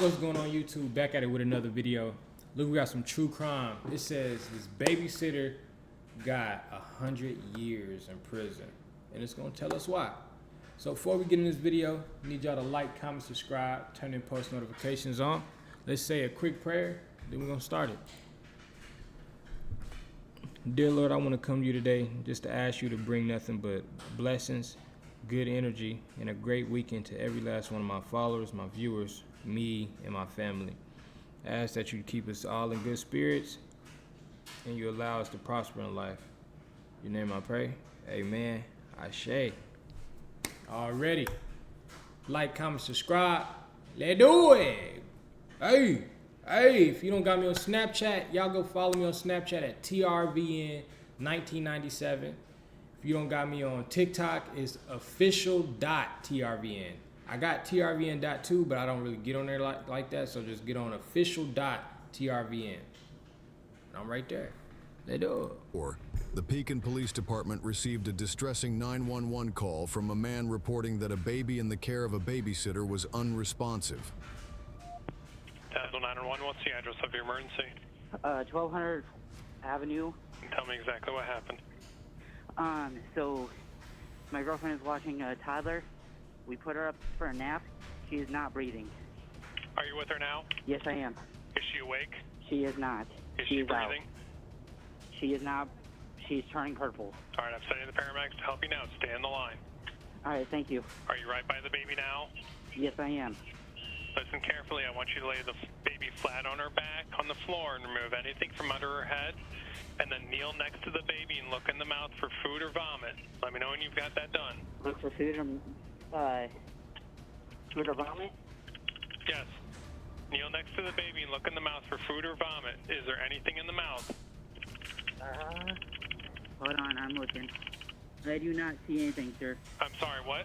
What's going on YouTube? Back at it with another video. Look, we got some true crime. It says this babysitter got 100 years in prison, and it's gonna tell us why. So before we get in this video, I need y'all to like, comment, subscribe, turn in post notifications on. Let's say a quick prayer, then we're gonna start it. Dear Lord, I want to come to you today just to ask you to bring nothing but blessings, good energy, and a great weekend to every last one of my followers, my viewers, me, and my family. I ask that you keep us all in good spirits and you allow us to prosper in life. In your name I pray. Amen. Ashe. Already. Like, comment, subscribe. Let's do it. Hey, if you don't got me on Snapchat, y'all go follow me on Snapchat at Trvn.1997. If you don't got me on TikTok, it's official.trvn. I got Trvn.2, but I don't really get on there like that, so just get on official.trvn. I'm right there. Let's do it. The Pekin Police Department received a distressing 911 call from a man reporting that a baby in the care of a babysitter was unresponsive. 911, what's the address of your emergency? 1200 Avenue. Tell me exactly what happened. So my girlfriend is watching a toddler. We put her up for a nap. She is not breathing. Are you with her now? Yes, I am. Is she awake? She is not. Is she breathing? Out. She is not. She's turning purple. All right, I'm sending the paramedics to help you now. Stay on the line. All right, thank you. Are you right by the baby now? Yes, I am. Listen carefully. I want you to lay the baby flat on her back on the floor and remove anything from under her head. And then kneel next to the baby and look in the mouth for food or vomit. Let me know when you've got that done. Look for food or vomit? Yes. Kneel next to the baby and look in the mouth for food or vomit. Is there anything in the mouth? Hold on, I'm looking. I do not see anything, sir. I'm sorry, what?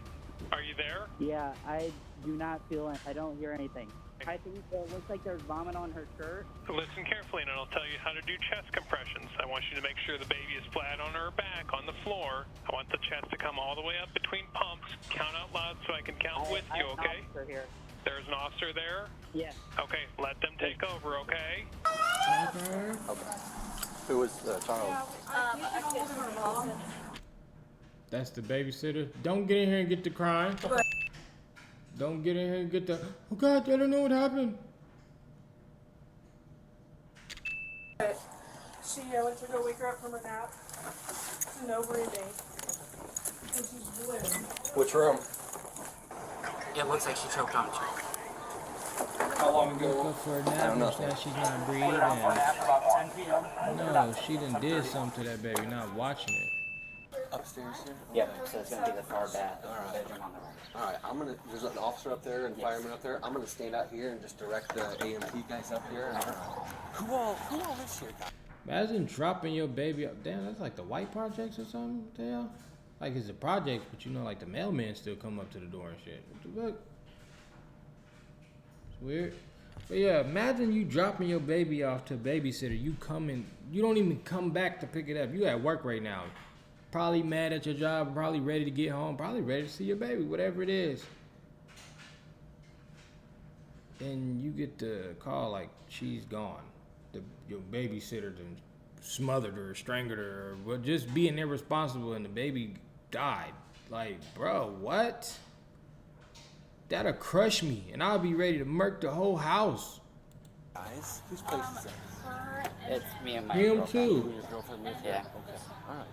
Are you there? Yeah, I do not feel it. I don't hear anything. I think it looks like there's vomit on her shirt. Listen carefully and I'll tell you how to do chest compressions. I want you to make sure the baby is flat on her back on the floor. I want the chest to come all the way up between pumps. Count out loud so I can count with you, okay? Here. There's an officer there? Yeah. Okay, let them take over, okay? Okay. Who was Charles? That's the babysitter. Don't get in here and get the crime. Don't get in here and get the, oh God, I don't know what happened. She went to go wake her up from her nap. No breathing. And she's blue. Which room? It looks like she choked on a tree. How long Go ago? for a nap. Now she's not breathing. About 10 p.m. No, she done did something to that baby, not watching it. Upstairs here? Yep, so it's going to be the far bath bedroom on the right. Alright, there's an officer up there and fireman up there. I'm gonna stand out here and just direct the AMP guys up here. And, who all lives here, guys? Imagine dropping your baby up. Damn, that's like the white projects or something. What the hell? Like it's a project, but you know, like the mailman still come up to the door and shit. What the fuck? It's weird. But yeah, imagine you dropping your baby off to a babysitter. You don't even come back to pick it up. You at work right now. Probably mad at your job, probably ready to get home, probably ready to see your baby, whatever it is. And you get the call like she's gone. Your babysitter done smothered her, strangled her, or just being irresponsible and the baby died. Like, bro, what? That'll crush me and I'll be ready to murk the whole house. Guys, whose place is that? It's me and my Him girlfriend. too. Who your girlfriend lives Yeah. there? Okay. Alright.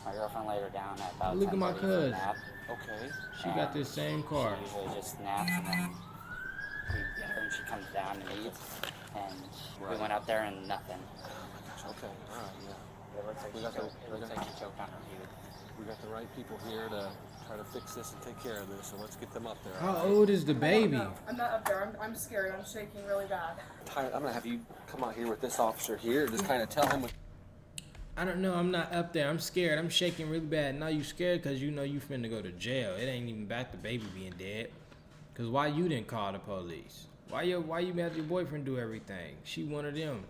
My girlfriend laid her down at about Look at my 10:30 for a cousin. nap. Okay. She got this same car. She usually just naps and then we get her and she comes down and eats. And we went up there and nothing. Okay. Alright, yeah. It looks like she choked on her food. We got the right people here to try to fix this and take care of this, so let's get them up there. How old is the baby? I'm not up there. I'm scared. I'm shaking really bad. I'm gonna have you come out here with this officer here and just kind of tell him what. I don't know, I'm not up there. I'm scared. I'm shaking really bad. Now you scared because you know you finna go to jail. It ain't even about the baby being dead. Cause why you didn't call the police? Why you made your boyfriend do everything? She one of them.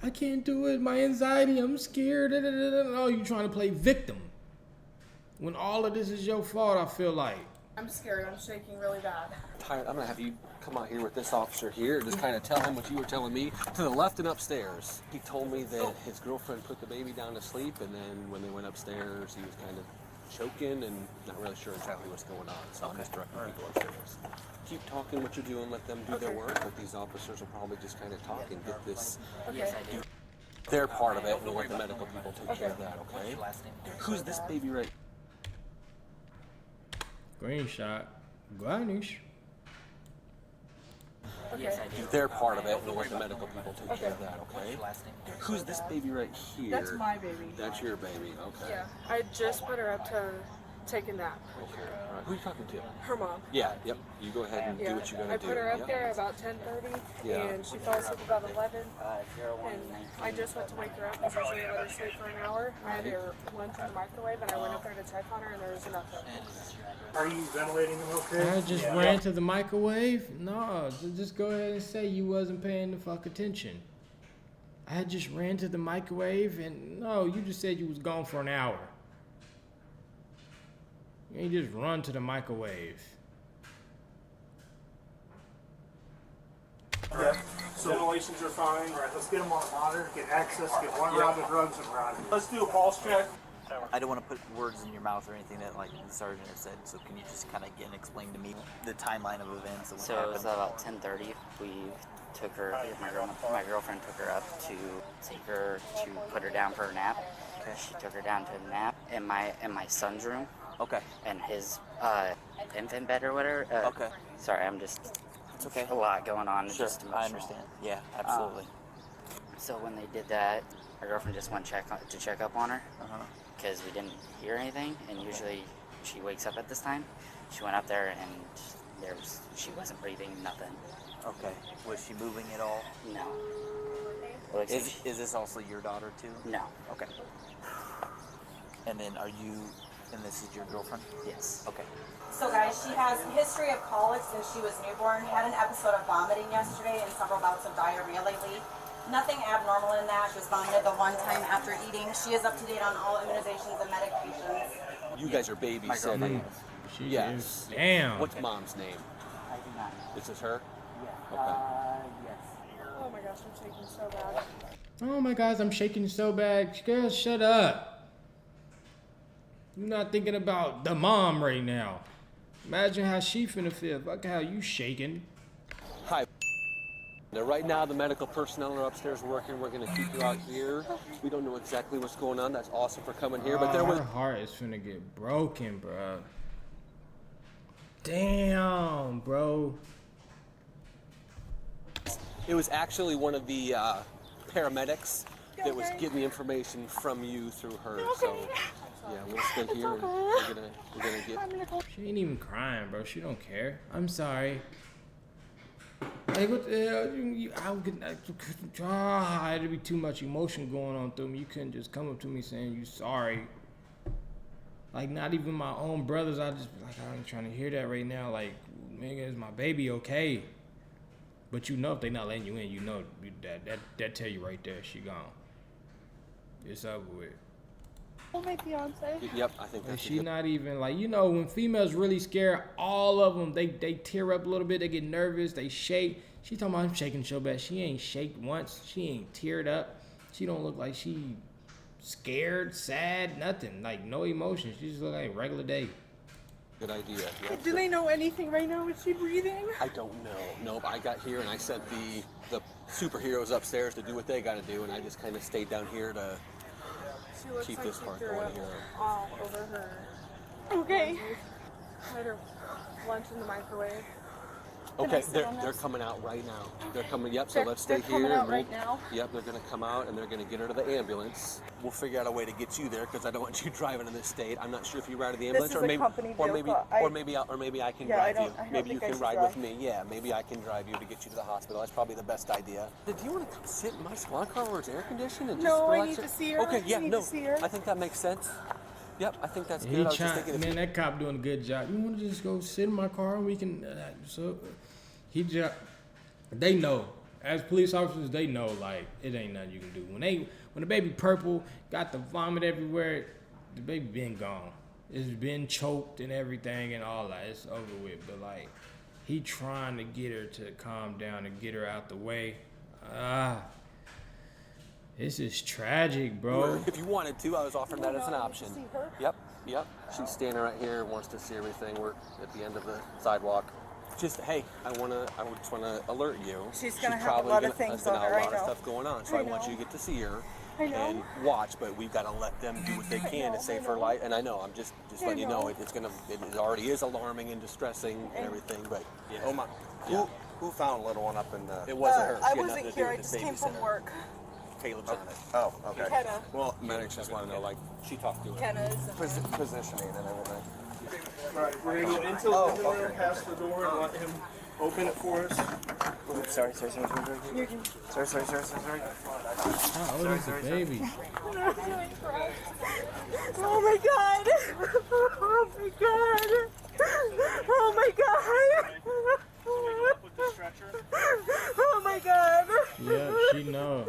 I can't do it. My anxiety. I'm scared. Oh, you trying to play victim. When all of this is your fault, I feel like. I'm scared. I'm shaking really bad. I'm gonna have you come out here with this officer here, just kind of tell him what you were telling me, to the left and upstairs. He told me that his girlfriend put the baby down to sleep, and then when they went upstairs, he was kind of choking and not really sure exactly what's going on. So I'm just directing people upstairs. Keep talking what you're doing, let them do their work, but these officers will probably just kind of talk and get this. Do their part of it, and we'll let the medical people take care of that, okay? Who's this baby right? Green shot. Garnish. Do their part of it, and we'll let the medical people take care of that, okay? Who's this baby right here? That's my baby. That's your baby, okay. Yeah, I just put her up to take a nap. Okay, all right. Who are you talking to? Her mom. Yeah, yep. You go ahead and do what you gotta do. I put her up Yep. there about 10:30, Yeah. and she fell asleep about 11. And I just went to wake her up because usually I let her sleep for an hour. I had her lunch in the microwave, and I went up there to check on her, and there was nothing. Are you ventilating them okay? I just ran to the microwave? No, just go ahead and say you wasn't paying the fuck attention. I just ran to the microwave and no, you just said you was gone for an hour. You ain't just run to the microwave. Yeah. So ventilations are fine. All right, let's get them on a monitor, get access, get one round of drugs and run. Let's do a pulse check. I don't want to put words in your mouth or anything that like the sergeant has said, so can you just kind of again explain to me the timeline of events and what So it happened? was about 10:30. We took her, my girlfriend took her up to put her down for a nap. Okay. She took her down to a nap in my son's room Okay. and his infant bed or whatever. Okay. Sorry, I'm just, It's okay. a lot going on. Sure, Just I emotional. understand. Yeah, absolutely. So when they did that, my girlfriend just went to check up on her Uh-huh. because we didn't hear anything, and usually she wakes up at this time. She went up there and she wasn't breathing, nothing. Okay. Was she moving at all? No. It looks like Is this also your daughter too? no. Okay. And then and this is your girlfriend? Yes. Okay. So guys, she has a history of colic since she was newborn, had an episode of vomiting yesterday and several bouts of diarrhea lately. Nothing abnormal in that. She was vomited the one time after eating. She is up to date on all immunizations and medications. You guys are babies. My girlfriend. She Yes. is. Damn. What's mom's name? I do not. Is this her? Yeah. Okay. Yes. Oh my gosh, I'm shaking so bad. Oh my gosh, I'm shaking so bad. Girl, shut up. You're not thinking about the mom right now. Imagine how she finna feel. Fuck how you shaking. Hi. Now, right now, the medical personnel are upstairs working. We're gonna keep you out here. We don't know exactly what's going on. That's awesome for coming here. But there was Her heart is finna get broken, bro. Damn, bro. It was actually one of the paramedics that was getting the information from you through her. So yeah, we'll stay here and we're gonna get. She ain't even crying, bro. She don't care. I'm sorry. Like what the hell? I had to be too much emotion going on through me. You couldn't just come up to me saying you sorry. Like not even my own brothers. I just be like I ain't trying to hear that right now. Like nigga, is my baby okay? But you know if they not letting you in, you know that tell you right there she gone. It's over with. Oh, my fiance. Yep, I think Like that's. she not even like when females really scared, all of them they tear up a little bit, they get nervous, they shake. She talking about I'm shaking so bad. She ain't shaked once. She ain't teared up. She don't look like she scared, sad, nothing. Like no emotion. She just look like a regular day. Good idea. Yep. Do they know anything right now? Is she breathing? I don't know. Nope. I got here and I sent the superheroes upstairs to do what they got to do, and I just kind of stayed down here to She looks keep like this she part threw going up here. all over her. Okay. Had her lunch in the microwave. Okay, they're coming out right now. They're coming. Yep. So let's stay they're here. coming out and right now? Yep. They're gonna come out and they're gonna get her to the ambulance. We'll figure out a way to get you there because I don't want you driving in this state. I'm not sure if you ride to the ambulance is a company vehicle. or maybe I can Yeah, I drive don't- you. I don't Maybe you think I can should ride drive. with me. Yeah. Maybe I can drive you to get you to the hospital. That's probably the best idea. Do you want to come sit in my squad car where it's air conditioned and just No, I relax need it? to see her. Okay. Yeah. I need No. to see her. I think that makes sense. Yep. I think that's He good. I was just trying, thinking. man, that cop doing a good job. You want to just go sit in my car and we can. He just. They know. As police officers, they know like it ain't nothing you can do. When the baby purple, got the vomit everywhere, the baby been gone. It's been choked and everything and all that. It's over with. But like, he trying to get her to calm down and get her out the way. This is tragic, bro. If you wanted to, I was offering that as an option. Yep. She's standing right here, wants to see everything. We're at the end of the sidewalk. Just, hey, I just want to alert you. She's gonna have a lot of things on her. A lot of stuff going on, so I want you to get to see her and watch. But we've got to let them do what they can to save her life. And I know, I'm just letting you know, it already is alarming and distressing and everything. But yeah. Oh my! Who found little one up in the? It wasn't her. I wasn't here. I just came from work. Caleb's on it. Oh, okay. Kenna. Well, medics just want to know, like, she talked to it. Kenna is positioning and everything. All right, we're gonna go into the living room, past the door, and let him open it for us. Sorry. How old is the baby? Oh my god! Oh my god! Oh my god! Oh my god! Yeah, she knows.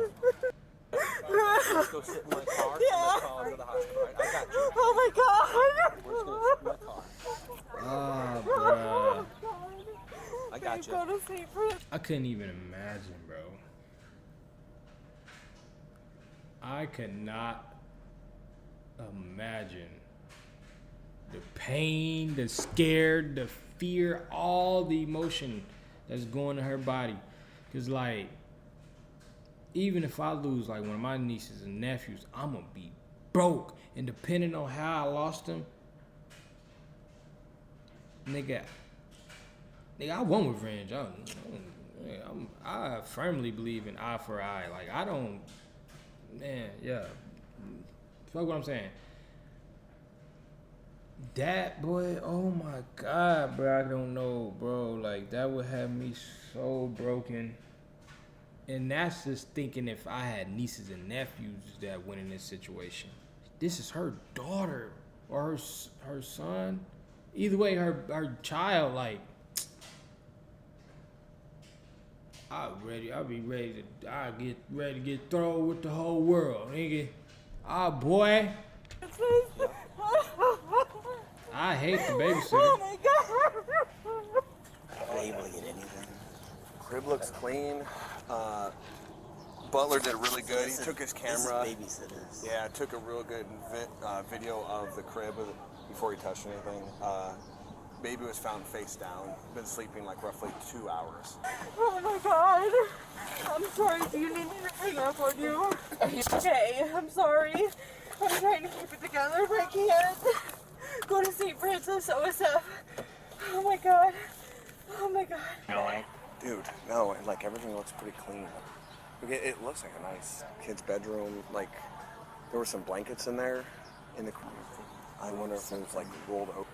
Let's go sit in my car. Yeah. Let's call her to the hospital. Right? I got you. Oh my god! We're just gonna sit in my car. Oh, bro. I got you. Go to sleep, Chris. I couldn't even imagine, bro. I could not imagine the pain, the scared, the fear, all the emotion that's going to her body. Because, like, even if I lose, like, one of my nieces and nephews, I'm going to be broke. And depending on how I lost them, nigga, I want revenge. I firmly believe in eye for eye. Like, I don't, man, yeah. Fuck what I'm saying. That, boy, oh my God, bro, I don't know, bro. Like, that would have me so broken. And that's just thinking if I had nieces and nephews that went in this situation. This is her daughter or her son. Either way, her child, like, I'll be ready to get thrown with the whole world, nigga. Boy. I hate the babysitter. Oh my god! Are they able to get anything? Crib looks clean. Butler did really good. He took his camera. Babysitters. Yeah, took a real good video of the crib before he touched anything. Baby was found face down. Been sleeping like roughly 2 hours. Oh my god! I'm sorry, do you need me to hang up on you? Okay, I'm sorry. I'm trying to keep it together, but I can't. Go to St. Francis OSF. Oh my god. Oh my god. Dude, no, like everything looks pretty clean. Okay, it looks like a nice kid's bedroom. Like, there were some blankets in there. I wonder if it was like rolled open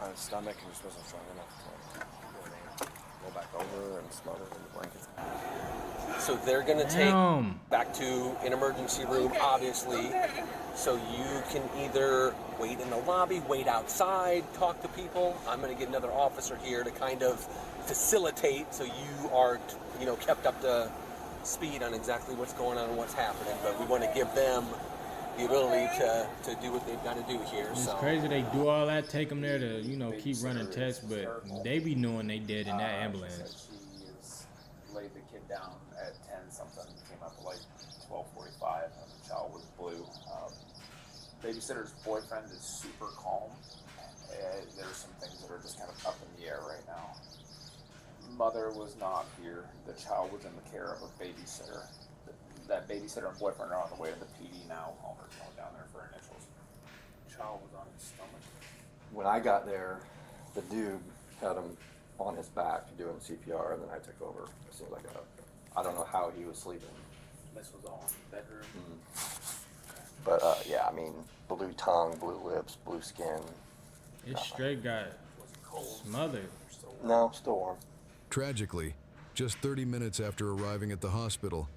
on his stomach and just wasn't strong enough to roll back over and smother in the blankets. So they're gonna take back to an emergency room, obviously. So you can either wait in the lobby, wait outside, talk to people. I'm gonna get another officer here to kind of facilitate, so you are, kept up to speed on exactly what's going on and what's happening. But we want to give them the ability to do what they've got to do here. It's crazy they do all that, take them there to, keep running tests, but they be knowing they dead in that ambulance. She laid the kid down at 10-something, came up at like 12:45, and the child was blue. Babysitter's boyfriend is super calm. There's some things that are just kind of up in the air right now. Mother was not here. The child was in the care of a babysitter. That babysitter and boyfriend are on the way to the PD now. Homer's going down there for initials. Child was on his stomach. When I got there, the dude had him on his back doing CPR, and then I took over as soon as I got up. I don't know how he was sleeping. This was all in the bedroom. But yeah, I mean, blue tongue, blue lips, blue skin. It straight got smothered. No, still warm. Tragically, just 30 minutes after arriving at the hospital,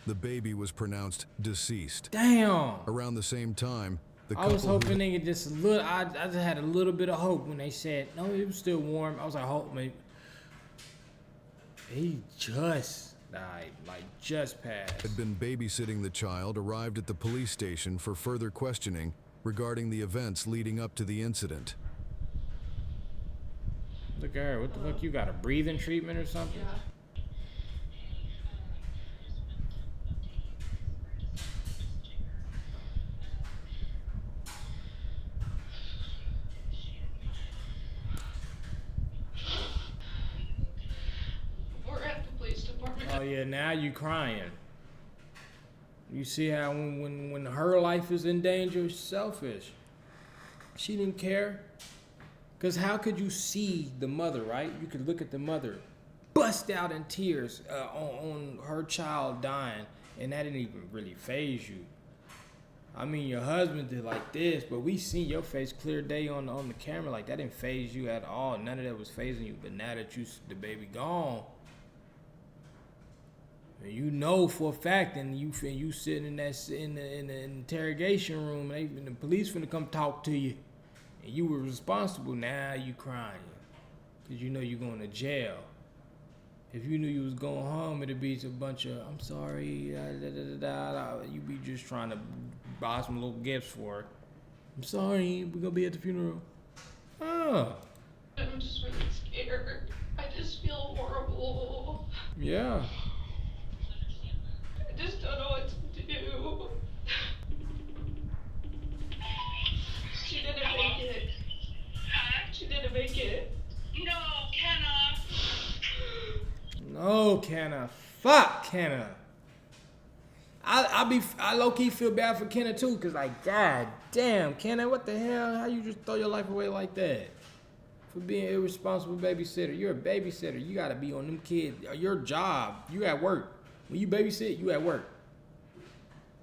the baby was pronounced deceased. Damn! Around the same time, the I couple was hoping they could just I just had a little bit of hope when they said, no, it was still warm. I was like, hope maybe. He just died, like just passed. Had been babysitting the child arrived at the police station for further questioning regarding the events leading up to the incident. Look at her. What the fuck? You got a breathing treatment or something? Yeah. We're at the police department. Oh yeah, now you crying. You see how when her life is in danger, it's selfish. She didn't care. Cause how could you see the mother, right? You could look at the mother, bust out in tears on her child dying, and that didn't even really faze you. I mean, your husband did like this, but we seen your face clear day on the camera. Like that didn't faze you at all. None of that was phasing you. But now that the baby gone, and you know for a fact, and you sitting in the interrogation room, and the police finna come talk to you, and you were responsible. Now you crying, cause you know you going to jail. If you knew you was going home, it'd be a bunch of I'm sorry, you be just trying to buy some little gifts for her. I'm sorry, we're gonna be at the funeral. Oh. I'm just really scared. I just feel horrible. Yeah. I just don't know what to do. She didn't make it. She didn't make it. No, Kenna. No, Kenna. Fuck Kenna. I low-key feel bad for Kenna too, cause like, god damn, Kenna, what the hell? How you just throw your life away like that? For being an irresponsible babysitter. You're a babysitter. You gotta be on them kids. Your job, you at work. When you babysit, you at work.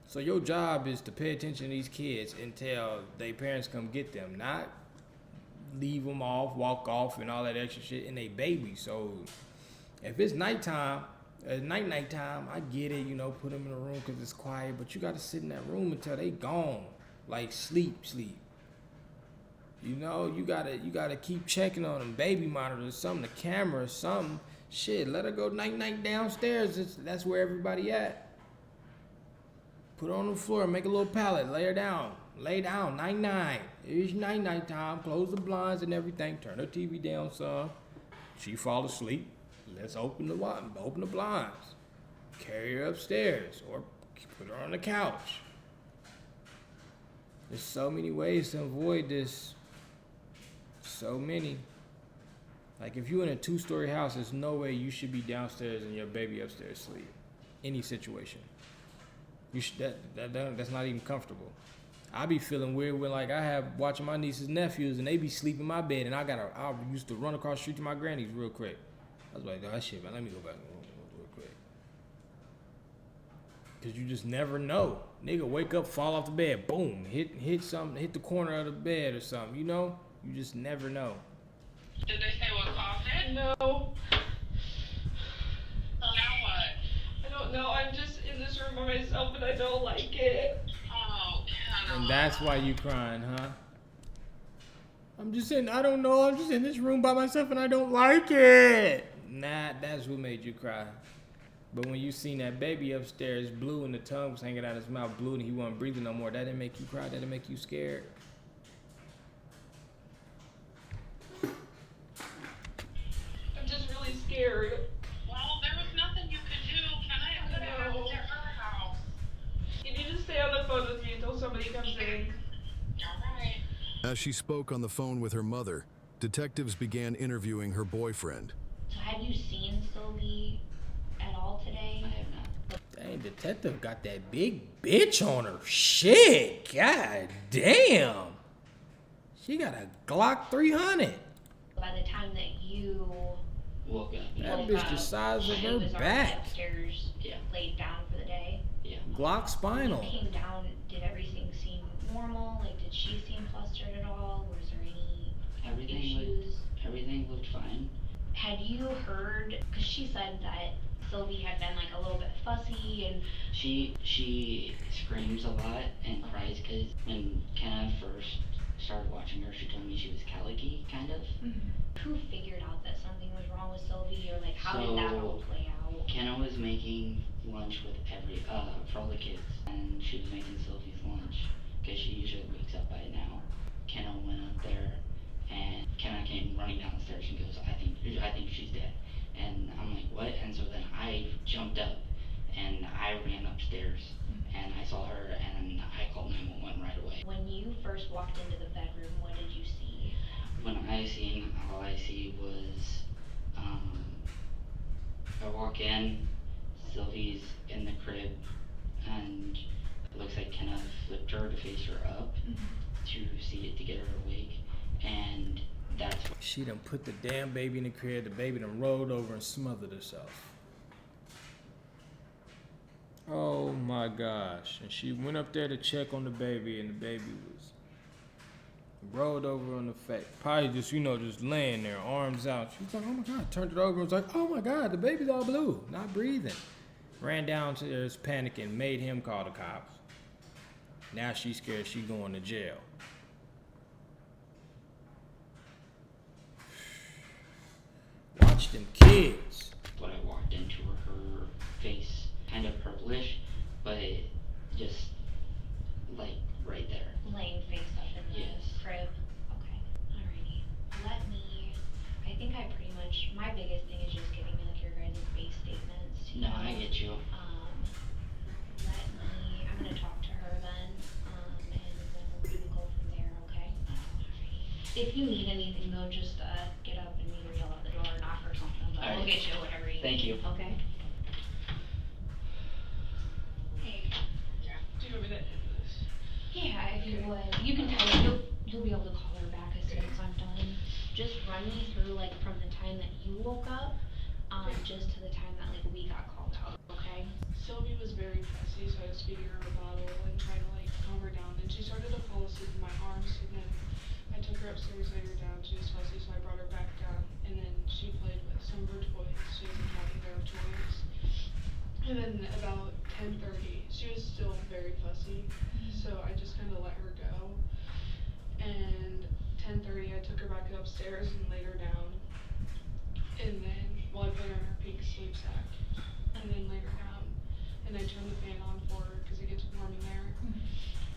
So your job is to pay attention to these kids until their parents come get them, not leave them off, walk off, and all that extra shit, and they baby. So if it's nighttime, nighttime, I get it, put them in a room because it's quiet, but you got to sit in that room until they gone. Like sleep. You gotta keep checking on them, baby monitors, something, the camera, something. Shit, let her go night downstairs. That's where everybody at. Put her on the floor, make a little pallet, lay her down. Lay down, night. It's night time, close the blinds and everything, turn her TV down some. She fall asleep. Let's open the blinds. Carry her upstairs or put her on the couch. There's so many ways to avoid this. So many. Like if you're in a 2-story house, there's no way you should be downstairs and your baby upstairs asleep. Any situation. That's not even comfortable. I be feeling weird when like I have watching my nieces and nephews and they be sleeping in my bed and I used to run across the street to my granny's real quick. I was like, oh shit, man, let me go back real quick. Cause you just never know. Nigga wake up, fall off the bed, boom, hit something, hit the corner of the bed or something, You just never know. Did they say what caused it? No. Now what? I don't know. I'm just in this room by myself and I don't like it. Oh, And that's why you crying, huh? I don't know, I'm just in this room by myself and I don't like it. Nah, that's what made you cry. But when you seen that baby upstairs blue and the tongue was hanging out his mouth blue and he wasn't breathing no more, that didn't make you cry? That didn't make you scared? I'm just really scared. Well, there was nothing you could do. I could have had to get her house. You need to stay on the phone with me until somebody comes in. Alright. As she spoke on the phone with her mother, detectives began interviewing her boyfriend. So have you seen Sylvie at all today? I have not. Dang, detective got that big bitch on her. Shit, god damn. She got a Glock 300. By the time that you woke up, that bitch the size of her back. Upstairs, laid down for the day. Yeah. Glock spinal. When you came down, did everything seem normal? Like, did she seem flustered at all? Was there any issues? Everything looked fine. Had you heard? Because she said that Sylvie had been like a little bit fussy and she screams a lot and cries because when Kenna first started watching her, she told me she was colicky, kind of. Mm-hmm. Who figured out that something was wrong with Sylvie, or like how did that all play out? Kenna was making lunch with for all the kids, and she was making Sylvie's lunch because she usually wakes up by now. Kenna went up there And Kenna came running down the stairs and goes, I think she's dead. And I'm like, what? And so then I jumped up and I ran upstairs and I saw her and I called 911 right away. When you first walked into the bedroom, what did you see? When all I see was, I walk in, Sylvie's in the crib, and it looks like Kenna flipped her to face her up to get her awake, and that's what She done put the damn baby in the crib. The baby done rolled over and smothered herself. Oh my gosh. And she went up there to check on the baby, and the baby was rolled over on the face. Probably just, just laying there, arms out. She was like, oh my God. Turned it over and was like, oh my God, the baby's all blue, not breathing. Ran downstairs panicking, made him call the cops. Now she's scared she's going to jail. Watch them kids. When I walked into her face, kind of purplish, but it just like right there. Laying face up in the crib. Okay. Alrighty. I think my biggest thing is just getting like your guys' base statements. No, I get you. I'm gonna talk to her then, and then we can go from there, okay? Alrighty. If you need anything though, just get up and either yell out the door or knock or something, but we'll get you whatever you need. Thank you. Okay? Hey. Yeah. Do you want me to end this? Yeah, if you would. You can tell her, you'll be able to call her back as soon as I'm done. Just run me through like from the time that you woke up, just to the time that like we got called out, okay? Sylvie was very fussy, so I was feeding her a bottle and trying to like calm her down. Then she started to fall asleep in my arms, and then I took her upstairs, laid her down. She was fussy, so I brought her back down, and then she played with some of her toys. She has a cabin there of toys. And then about 10:30, she was still very fussy, so I just kind of let her go. And 10:30, I took her back upstairs and laid her down. And then, I put her in her pink sleep sack, and then laid her down. And I turned the fan on for her because it gets warm in there.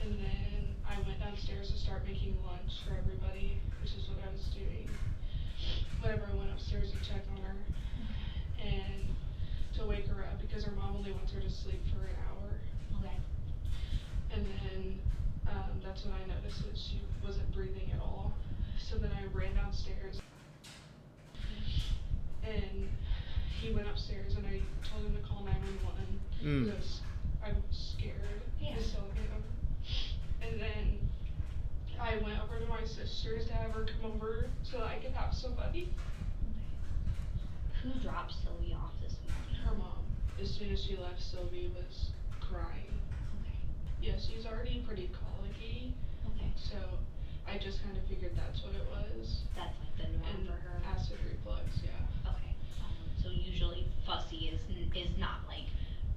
And then I went downstairs to start making lunch for everybody, which is what I was doing. Whenever I went upstairs to check on her and to wake her up because her mom only wants her to sleep for an hour. Okay. And then that's when I noticed that she wasn't breathing at all. So then I ran downstairs. And he went upstairs and I told him to call 911 because I was scared to tell him. And then I went over to my sister's to have her come over so that I could have somebody. Who dropped Sylvie off this morning? Her mom. As soon as she left, Sylvie was crying. Okay. Yeah, she's already pretty colicky. Okay. So I just kind of figured that's what it was. That's like the norm for her. Acid reflux, yeah. Okay. So usually fussy is not like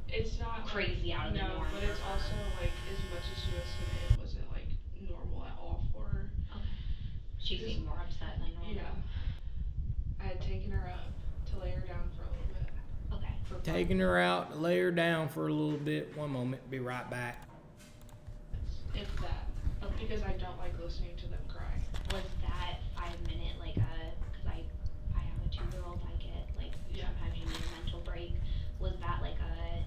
it's not crazy out of the norm. No, but it's also like as much as she was today, it wasn't like normal at all for her. Okay. She seemed more upset than normal. Yeah. I had taken her up to lay her down for a little bit. Okay. Taking her out, lay her down for a little bit. One moment, be right back. If that. Okay. Because I don't like listening to them cry. Was that 5 minute like because I have a 2-year-old, I get like sometimes you need a mental break. Was that like a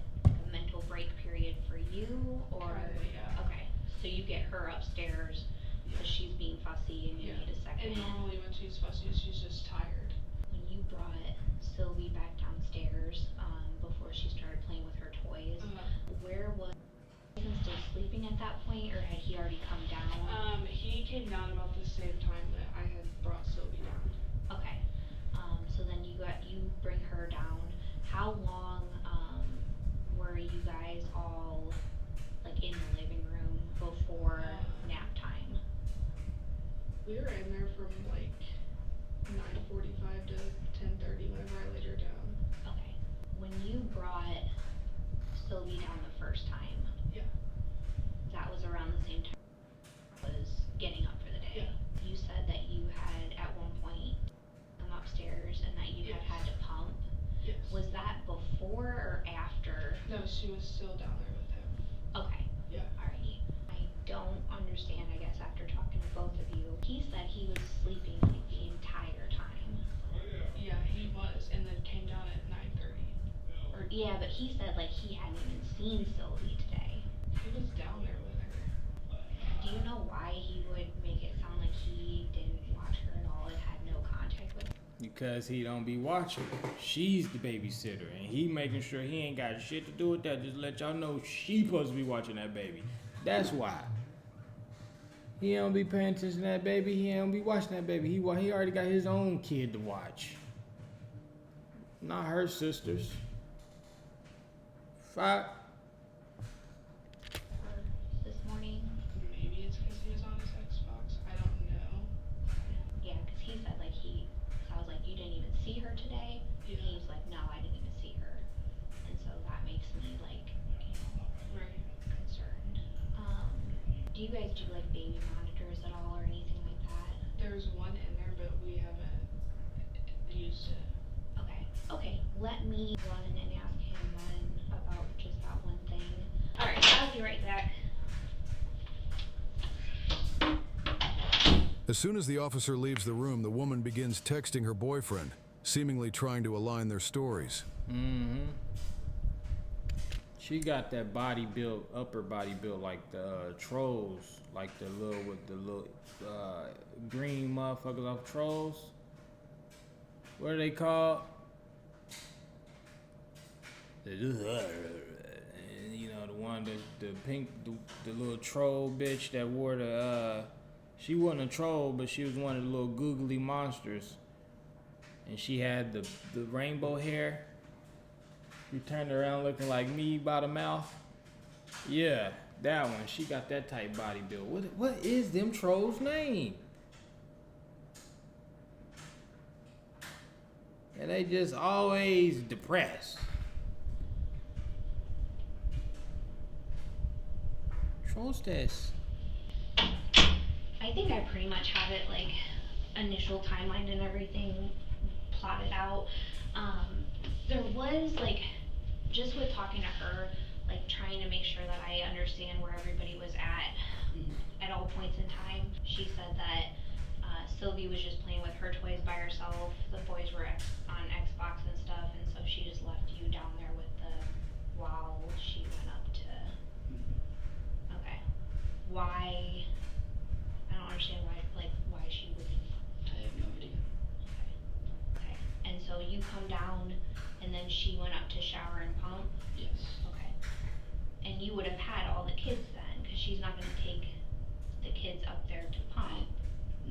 mental break period for you or? Yeah. Okay. So you get her upstairs because she's being fussy and you need a second. And normally when she's fussy, she's just tired. When you brought Sylvie back downstairs before she started playing with her toys, where was he still sleeping at that point or had he already come down? He came down about the same time that I had brought Sylvie down. Okay. So then you bring her down. How long were you guys all like in the living room before nap time? We were in there from like 9:45 to 10:30 whenever I laid her down. Okay. When you brought Sylvie down the first time, that was around the same time I was getting up for the day. You said that you had at one point come upstairs and that you had to pump. Yes. Was that before or after? No, she was still down there with him. Okay. Yeah. Alrighty. I don't understand, I guess, after talking to both of you. He said he was sleeping like the entire time. Yeah, he was, and then came down at 9:30. Or Yeah, but he said like he hadn't even seen Sylvie today. he was down there with her. Do you know why he would make it sound like he didn't watch her at all and had no contact with her? Because he don't be watching. She's the babysitter, and he making sure he ain't got shit to do with that. Just let y'all know she supposed to be watching that baby. That's why. He don't be paying attention to that baby. He don't be watching that baby. He already got his own kid to watch. Not her sisters. Fuck. This morning? Maybe it's because he was on his Xbox. I don't know. Yeah, because he said like so I was like, you didn't even see her today? Yeah. And he's like, no, I didn't even see her. And so that makes me like, Right. concerned. Do you guys do like baby monitors at all or anything like that? There's one in there, but we haven't used it. Okay, let me run and ask him then about just that one thing. Alright, I'll be right back. As soon as the officer leaves the room, the woman begins texting her boyfriend, seemingly trying to align their stories. Mm-hmm. She got that body built, upper body built like the trolls, like the little green motherfuckers off Trolls. What are they called? You know, the one, the pink, the little troll bitch that wore the, she wasn't a troll, but she was one of the little googly monsters. And she had the rainbow hair. You turned around looking like me by the mouth. Yeah, that one. She got that type body build. What is them trolls' name? And they just always depressed. Trolls test. I think I pretty much have it like initial timeline and everything plotted out. There was like, just with talking to her, like trying to make sure that I understand where everybody was at all points in time. She said that Sylvie was just playing with her toys by herself. The boys were on Xbox and stuff, and so she just left you down there with while she went up to. Okay. Why? I don't understand why she wouldn't. I have no idea. Okay. And so you come down, and then she went up to shower and pump? Yes. Okay. And you would have had all the kids then, because she's not going to take the kids up there to pump.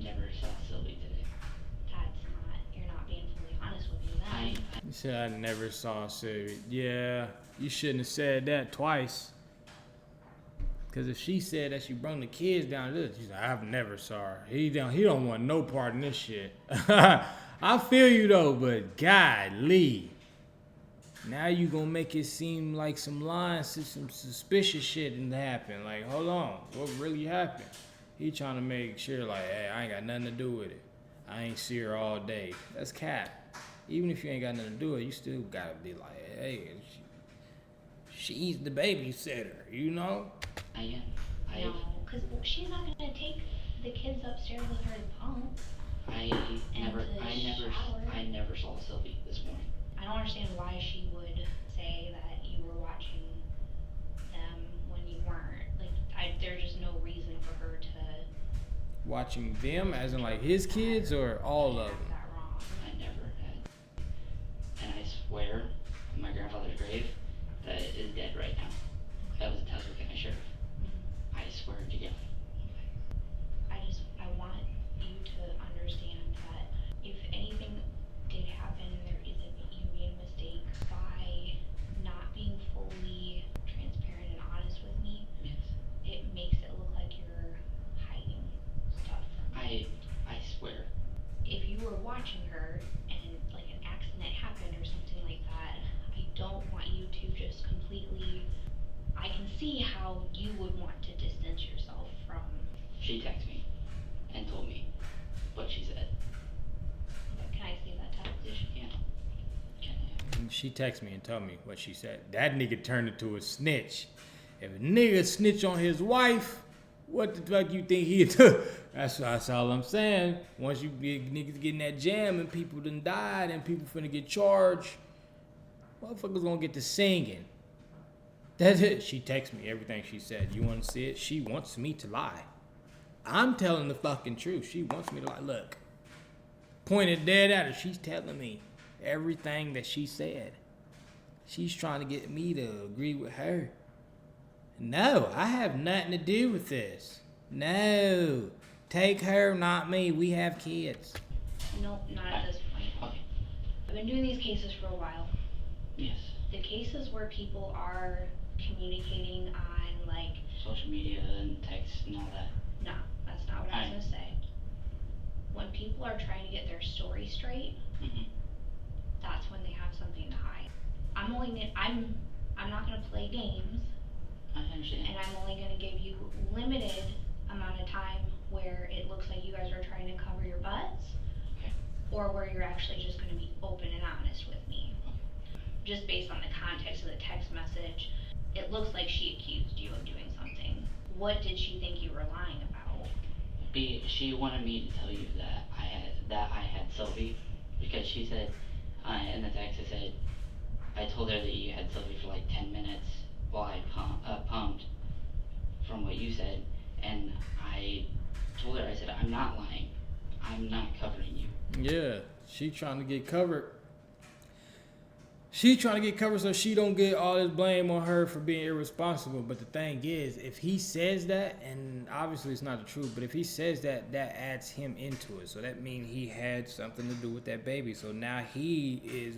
Never saw Sylvie today. You're not being fully honest with me then. You said I never saw Sylvie. Yeah, you shouldn't have said that twice. Cause if she said that she brought the kids down to this, she's like, I've never saw her. He don't want no part in this shit. I feel you though, but golly. Now you gonna make it seem like some lines, some suspicious shit didn't happen. Like, hold on, what really happened? He trying to make sure like, hey, I ain't got nothing to do with it. I ain't see her all day. That's cap. Even if you ain't got nothing to do with it, you still gotta be like, hey, she's the babysitter, you know? I am. No, because she's not going to take the kids upstairs with her to pump. I never saw Sylvie this morning. I don't understand why she would say that you were watching them when you weren't. Like, there's just no reason for her to. Watching them, as in like his kids or all of them? That wrong. I never had. And I swear, on my grandfather's grave, that it is dead right now. That was a Tazewell County Sheriff. I swear to God. I want you to understand that if anything did happen, you made a mistake by not being fully transparent and honest with me. Yes. It makes it look like you're hiding stuff from me. I swear. If you were watching her and like an accident happened or something like that, I don't want you to just completely. I can see how you would want to distance yourself from. She texted me and told me what she said. Can I see that text? Yes, she can. She texted me and told me what she said. That nigga turned into a snitch. If a nigga snitch on his wife, What the fuck you think he do? That's all I'm saying. Once you get niggas get in that jam and people done died and people finna get charged, motherfuckers gonna get to singing. That's it. She texts me everything she said. You wanna see it? She wants me to lie. I'm telling the fucking truth. She wants me to lie. Look. Pointed dead at her. She's telling me everything that she said. She's trying to get me to agree with her. No, I have nothing to do with this. No. Take her, not me. We have kids. Nope, not at this point. Okay. I've been doing these cases for a while. Yes. The cases where people are communicating on, like... social media and text and all that. No, that's not what I was going to say. When people are trying to get their story straight, that's when they have something to hide. I'm not going to play games. I understand. And I'm only going to give you limited amount of time where it looks like you guys are trying to cover your butts, or where you're actually just going to be open and honest with me. Just based on the context of the text message, it looks like she accused you of doing something. What did she think you were lying about? She wanted me to tell you that I had Sylvie, because she said in the text, I told her that you had Sylvie for like 10 minutes while I pumped from what you said, and I told her, I said, I'm not lying. I'm not covering you. Yeah, she trying to get covered. She trying to get covered so she don't get all this blame on her for being irresponsible. But the thing is, if he says that, and obviously it's not the truth, but if he says that, that adds him into it. So that means he had something to do with that baby. So now he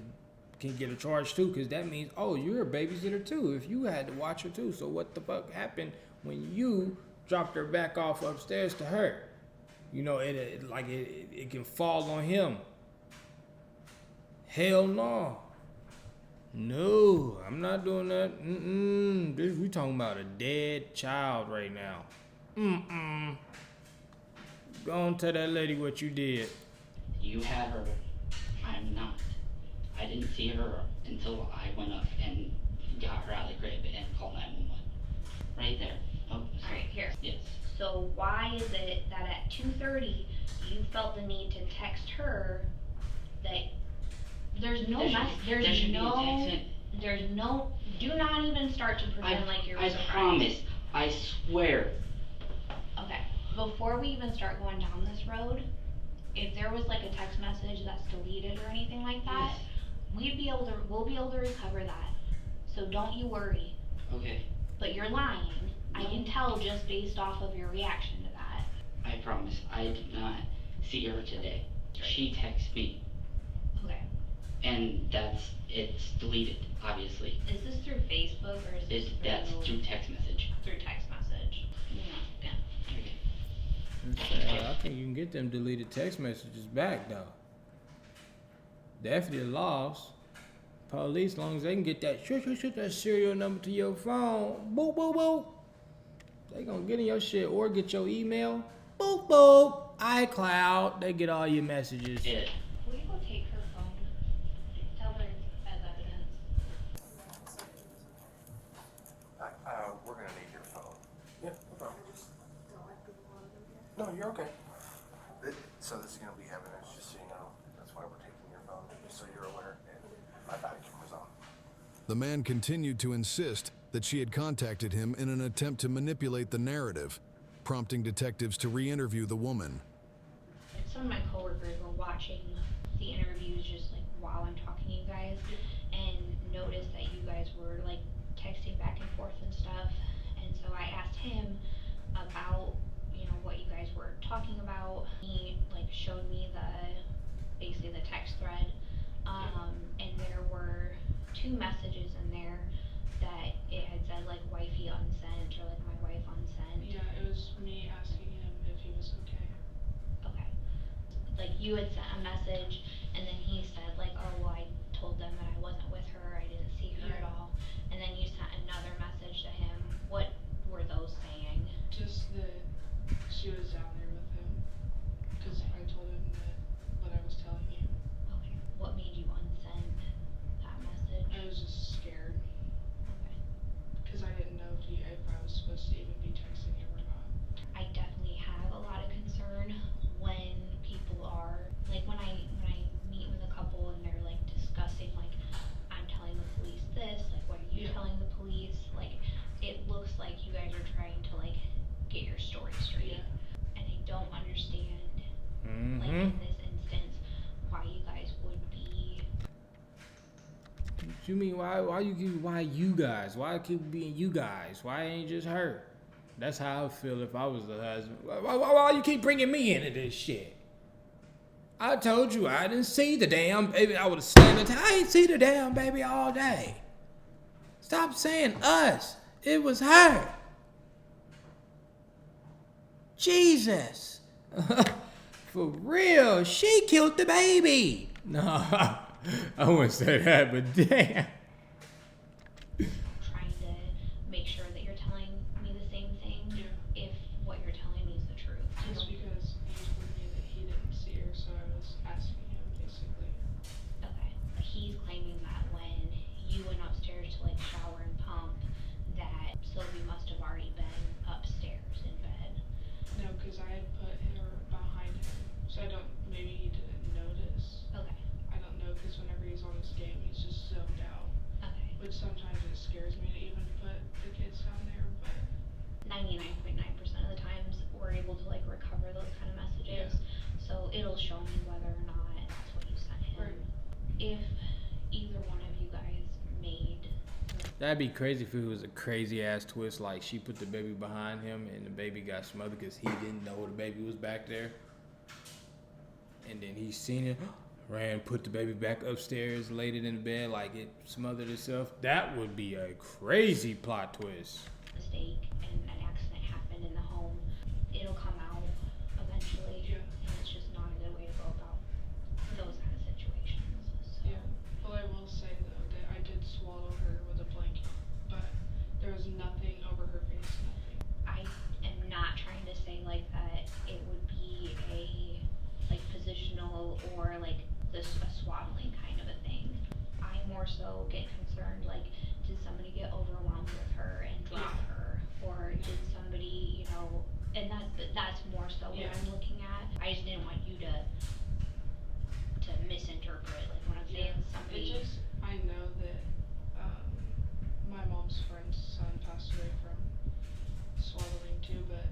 can get a charge too, because that means, oh, you're a babysitter too, if you had to watch her too. So what the fuck happened when you dropped her back off upstairs to her? You know, it can fall on him. Hell no. No, I'm not doing that. We talking about a dead child right now. Go on, tell that lady what you did. You had her. I'm not. I didn't see her until I went up and got her out of the crib and called 911. Right there. Oh, sorry. Right here. Yes. So why is it that at 2:30 you felt the need to text her that there's no do not even start to pretend like you're surprised. I promise. I swear. Okay. Before we even start going down this road, if there was like a text message that's deleted or anything like that, we'll be able to recover that. So don't you worry. Okay. But you're lying. I can tell just based off of your reaction to that. I promise. I did not see her today. She texted me. Okay. And it's deleted, obviously. Is this through Facebook or is this That's through text message. Through text message. Yeah. Okay. I think you can get them deleted text messages back though. Definitely lost. Police, as long as they can get that that serial number to your phone, boop boop boop. They gonna get in your shit or get your email, boop boop, iCloud. They get all your messages. Yeah. Will you go take her phone? Tell her as evidence. We're gonna need your phone. Yeah, no problem. No, you're okay. So this is gonna be evidence, just so you know. That's why we're taking your phone, just so you're aware. And my body camera's on. The man continued to insist that she had contacted him in an attempt to manipulate the narrative, prompting detectives to re-interview the woman. Some of my coworkers were watching the interviews just like while I'm talking to you guys and noticed that you guys were like texting back and forth and stuff. And so I asked him about, you know, what you guys were talking about. He like showed me basically the text thread. And there were 2 messages in there that it had said like wifey unsent or like my wife unsent. Yeah, it was me asking him if he was okay. Okay. Like you had sent a message and then he said like, oh well, I told them that I wasn't with her, I didn't see her at all. And then you sent another message to him. What were those saying? Just that she was down there with him. Because I told him that what I was telling you. Okay. What made you unsend that message? I was just scared. Okay. Because I didn't know if I was supposed to even be texting him or not. You mean why you guys? Why keep being you guys? Why ain't just her? That's how I feel if I was the husband. Why you keep bringing me into this shit? I told you I didn't see the damn baby. I would have stand there. I ain't see the damn baby all day. Stop saying us. It was her. Jesus. For real. She killed the baby. No, I wouldn't say that, but damn. Trying to make sure that you're telling me the same thing if what you're telling me is the truth. Just because he told me that he didn't see her, so I was asking him basically. Okay. He's claiming that when you went upstairs to like shower and pump, that Sylvie must have already been upstairs in bed. No, because I had put her behind him, so I don't, maybe he didn't notice. Okay. I don't know, because whenever he's on his game, he's just zoned out. Okay. Which sometimes it scares me to even put the kids down there, but 99.9% of the times we're able to like recover those kind of messages. So it'll show me whether or not that's what you sent him. Right. If either one of you guys made. That'd be crazy if it was a crazy ass twist, like she put the baby behind him and the baby got smothered because he didn't know the baby was back there. And then he seen it, ran, put the baby back upstairs, laid it in the bed like it smothered itself. That would be a crazy plot twist. Mistake and an accident happened in the home, it'll come out eventually. Yeah. And it's just not a good way to go about those kind of situations. So. yeah. Well, I will say though that I did swallow her with a blanket, but there was nothing over her face, nothing. I am not trying to say like that it would be a like positional or like this a swaddling kind of a thing. I more so get concerned like, did somebody get overwhelmed with her and drop her, or did somebody, you know, and that's more so what I'm looking at. I just didn't want you to misinterpret like when I'm saying somebody. It just, I know that my mom's friend's son passed away from swallowing too, but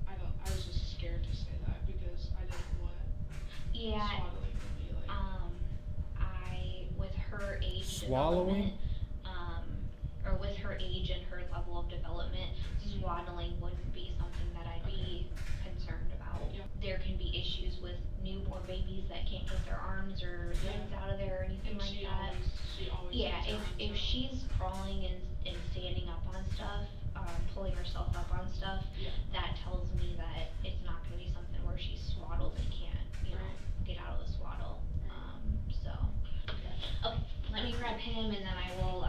I was just scared to say that because I didn't want swallowing to be like. With her age Swallowing? development, or with her age and her level of development, swaddling wouldn't be something that I'd be concerned about. Yeah. There can be issues with newborn babies that can't get their arms or legs out of there or anything And like she that. always Yeah, gets her if arms she's crawling and standing up on stuff, pulling herself up on stuff, that tells me that it's not going to be something where she's swaddled and can't, you know, get out of the swaddle. So, okay, let me grab him and then I will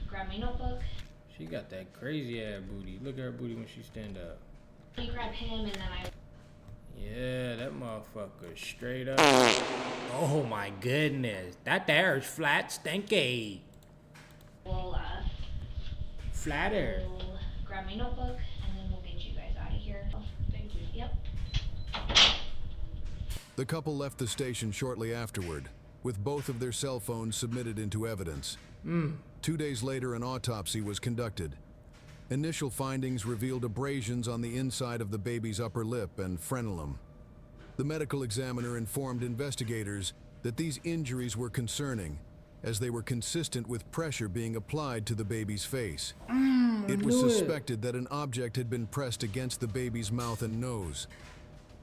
grab my notebook. She got that crazy ass booty. Look at her booty when she stand up. Let me grab him and then I. Yeah, that motherfucker straight up. Oh my goodness, that there's flat stinky. Will Flatter. we'll grab my notebook and then we'll get you guys out of here. Thank you. Yep. The couple left the station shortly afterward, with both of their cell phones submitted into evidence. 2 days later, an autopsy was conducted. Initial findings revealed abrasions on the inside of the baby's upper lip and frenulum. The medical examiner informed investigators that these injuries were concerning, as they were consistent with pressure being applied to the baby's face. It was suspected that an object had been pressed against the baby's mouth and nose.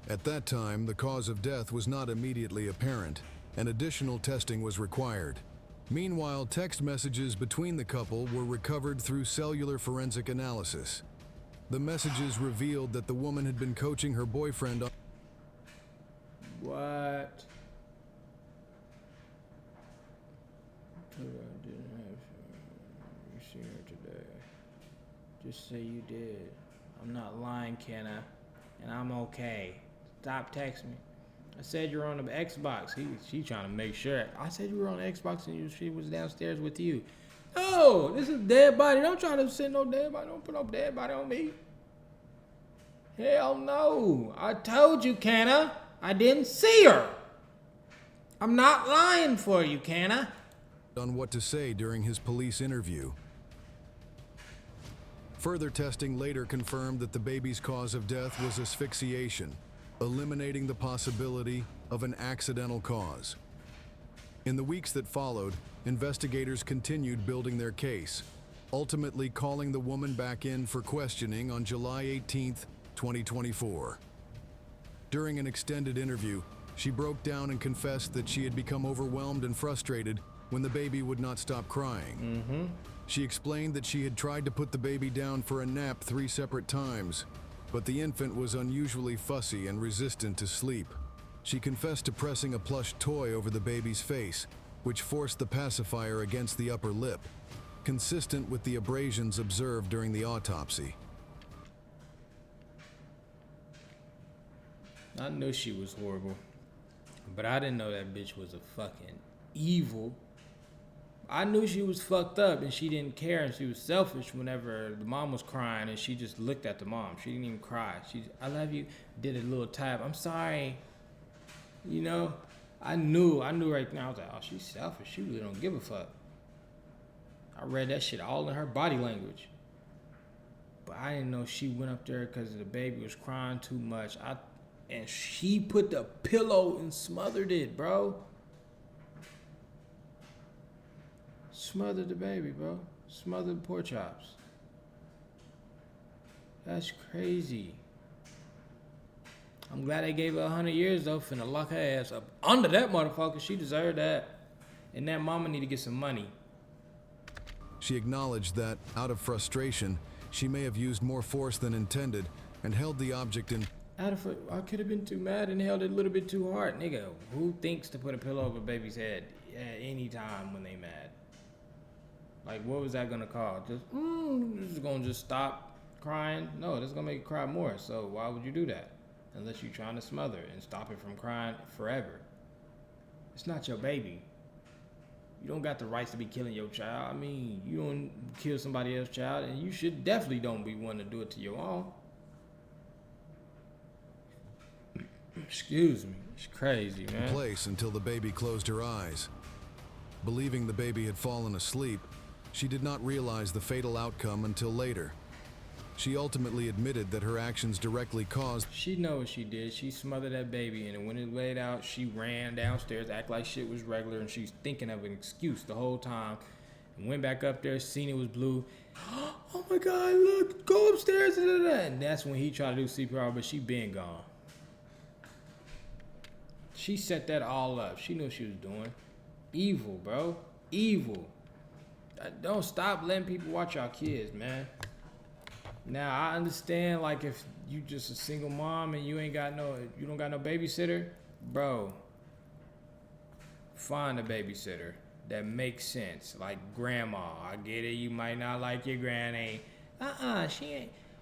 At that time, the cause of death was not immediately apparent, and additional testing was required. Meanwhile, text messages between the couple were recovered through cellular forensic analysis. The messages revealed that the woman had been coaching her boyfriend on... What? I didn't have you seen her today. Just say you did. I'm not lying, can I? And I'm okay. Stop texting me. I said you're on the Xbox. She trying to make sure. I said you were on the Xbox and she was downstairs with you. No, this is dead body. Don't try to send no dead body. Don't put no dead body on me. Hell no. I told you, Canna. I didn't see her. I'm not lying for you, Canna. On what to say during his police interview. Further testing later confirmed that the baby's cause of death was asphyxiation, eliminating the possibility of an accidental cause. In the weeks that followed, investigators continued building their case, ultimately calling the woman back in for questioning on July 18th, 2024. During an extended interview, she broke down and confessed that she had become overwhelmed and frustrated when the baby would not stop crying. She explained that she had tried to put the baby down for a nap 3 separate times, but the infant was unusually fussy and resistant to sleep. She confessed to pressing a plush toy over the baby's face, which forced the pacifier against the upper lip, consistent with the abrasions observed during the autopsy. I knew she was horrible, but I didn't know that bitch was a fucking evil. I knew she was fucked up and she didn't care and she was selfish whenever the mom was crying and she just looked at the mom. She didn't even cry. She, I love you, did a little tap. I'm sorry. You know, I knew right now. I was like, oh, she's selfish. She really don't give a fuck. I read that shit all in her body language. But I didn't know she went up there because the baby was crying too much. And she put the pillow and smothered it, bro. Smothered the baby, bro. Smothered the pork chops. That's crazy. I'm glad they gave her 100 years though, finna lock her ass up under that motherfucker. She deserved that. And that mama need to get some money. She acknowledged that, out of frustration, she may have used more force than intended and held the object in. I could have been too mad and held it a little bit too hard. Nigga, who thinks to put a pillow over a baby's head at any time when they mad? Like, what was that gonna cause? Just gonna just stop crying? No, that's gonna make it cry more. So why would you do that? Unless you're trying to smother it and stop it from crying forever. It's not your baby. You don't got the rights to be killing your child. I mean, you don't kill somebody else's child, and you should definitely don't be wanting to do it to your own. Excuse me. It's crazy, man. Place until the baby closed her eyes. Believing the baby had fallen asleep, she did not realize the fatal outcome until later. She ultimately admitted that her actions directly caused. She know what she did. She smothered that baby, and when it laid out, she ran downstairs, act like shit was regular, and she's thinking of an excuse the whole time. And went back up there, seen it was blue. Oh my God, look, go upstairs. And that's when he tried to do CPR, but she been gone. She set that all up. She knew what she was doing. Evil, bro. Evil. Don't stop letting people watch our kids, man. Now, I understand, like, if you just a single mom and you don't got no babysitter, bro, find a babysitter that makes sense. Like grandma. I get it, you might not like your granny.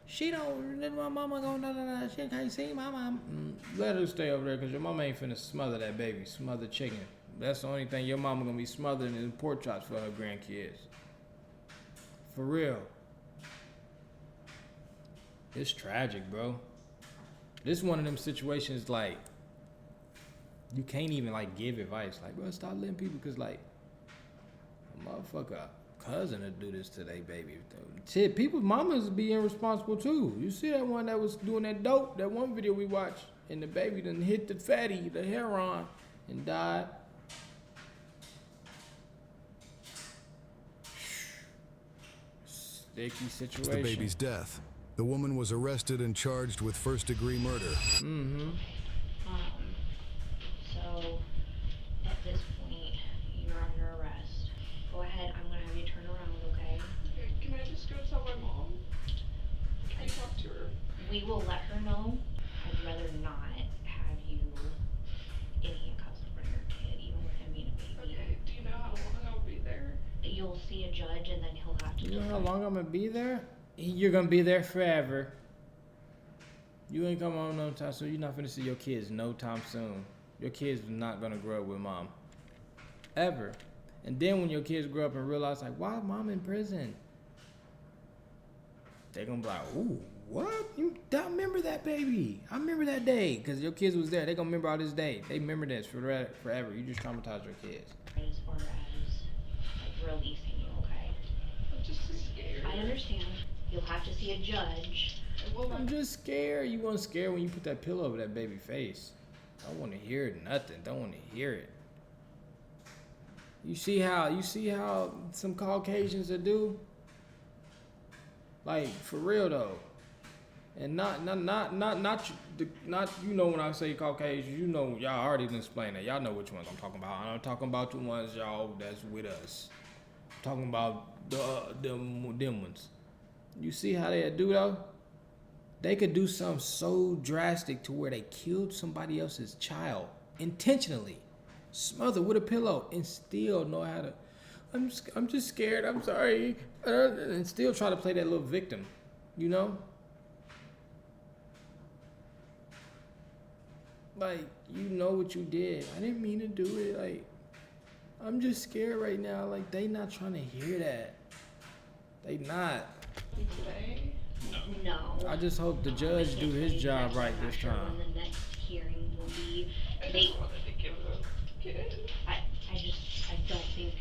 She don't, my mama gonna, she can't see my mom. Let her stay over there, because your mama ain't finna smother that baby, smother chicken. That's the only thing your mama gonna be smothering is pork chops for her grandkids. For real. It's tragic, bro. This is one of them situations, like, you can't even, like, give advice. Like, bro, stop letting people, because, like, a motherfucker cousin to do this to their baby. Shit, people's mamas be irresponsible, too. You see that one that was doing that dope, that one video we watched, and the baby done hit the fatty, the heroin, and died. Sticky situation. The baby's death. The woman was arrested and charged with first-degree murder. So, at this point, you're under arrest. Go ahead, I'm gonna have you turn around, okay? Okay, can I just go tell my mom? Can you talk to her? We will let her know. I'd rather not have you in handcuffs in front of your kid, even with him being a baby. Okay, do you know how long I'll be there? You'll see a judge and then he'll have to You know how long I'm gonna be there? You're gonna be there forever. You ain't come home no time soon. You're not gonna see your kids no time soon. Your kids are not gonna grow up with mom. Ever. And then when your kids grow up and realize, like, why is mom in prison? They're gonna be like, ooh, what? I remember that baby. I remember that day. Because your kids was there. They're gonna remember all this day. They remember this forever. You just traumatized your kids. As far as, like, releasing you, okay? I'm just scared. I understand. You'll have to see a judge. I'm just scared. You weren't scared when you put that pillow over that baby face. I don't want to hear nothing. Don't want to hear it. You see how some Caucasians are do? Like, for real though. And not you know, when I say Caucasians, you know, y'all already done explained that. Y'all know which ones I'm talking about. I'm talking about the ones y'all that's with us. I'm talking about them ones. You see how they do though? They could do something so drastic to where they killed somebody else's child intentionally, smothered with a pillow, and still know how to. I'm just scared. I'm sorry, and still try to play that little victim, you know. Like, you know what you did. I didn't mean to do it. Like, I'm just scared right now. Like, they not trying to hear that. They not. Today? No. I just hope the judge do his job right this time. When the next hearing will be. I don't think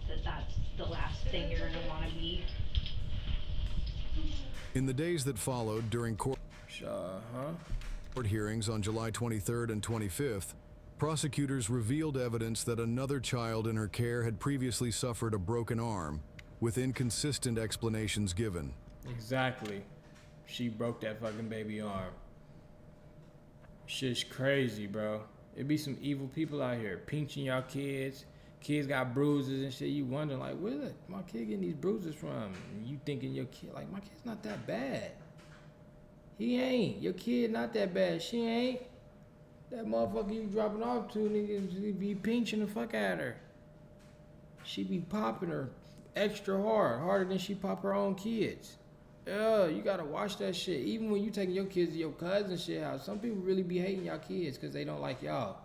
that that's the last thing you're gonna want to be. In the days that followed during court hearings on July 23rd and 25th, prosecutors revealed evidence that another child in her care had previously suffered a broken arm, with inconsistent explanations given. Exactly. She broke that fucking baby arm. Shit's crazy, bro. It be some evil people out here pinching y'all kids. Kids got bruises and shit. You wondering, like, where the my kid getting these bruises from? And you thinking your kid, like, my kid's not that bad. He ain't. Your kid not that bad. She ain't. That motherfucker you dropping off to, niggas be pinching the fuck out of her. She be popping her extra hard, harder than she pop her own kids. Yeah, you gotta watch that shit. Even when you taking your kids to your cousin shit house, some people really be hating y'all kids because they don't like y'all.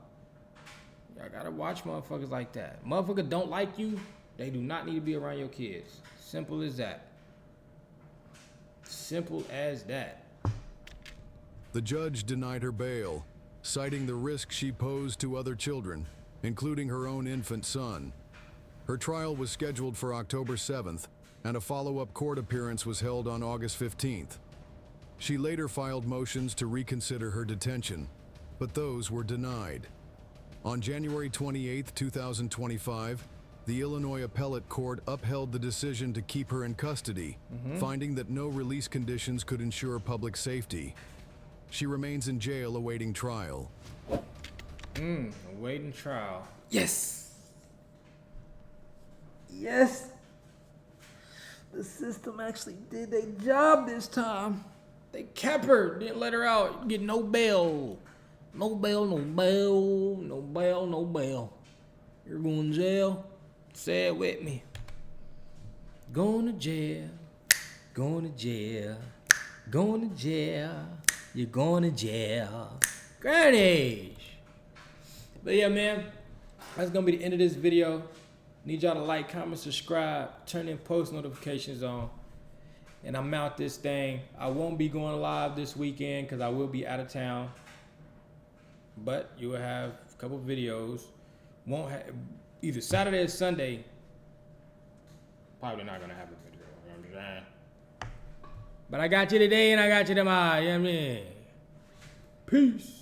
Y'all gotta watch motherfuckers like that. Motherfucker don't like you, they do not need to be around your kids. Simple as that. Simple as that. The judge denied her bail, citing the risk she posed to other children, including her own infant son. Her trial was scheduled for October 7th, and a follow-up court appearance was held on August 15th. She later filed motions to reconsider her detention, but those were denied. On January 28, 2025, the Illinois Appellate Court upheld the decision to keep her in custody, finding that no release conditions could ensure public safety. She remains in jail awaiting trial. Awaiting trial. Yes! Yes! The system actually did their job this time. They kept her, didn't let her out, get no bail. No bail, no bail, no bail, no bail. You're going to jail? Say it with me. Going to jail, going to jail, going to jail. You're going to jail. Granny. But yeah, man, that's going to be the end of this video. Need y'all to like, comment, subscribe, turn in post notifications on. And I'm out this thing. I won't be going live this weekend because I will be out of town. But you will have a couple videos. Won't have either Saturday or Sunday. Probably not going to have a video. You know what I'm saying? But I got you today and I got you tomorrow. You know what I mean? Peace.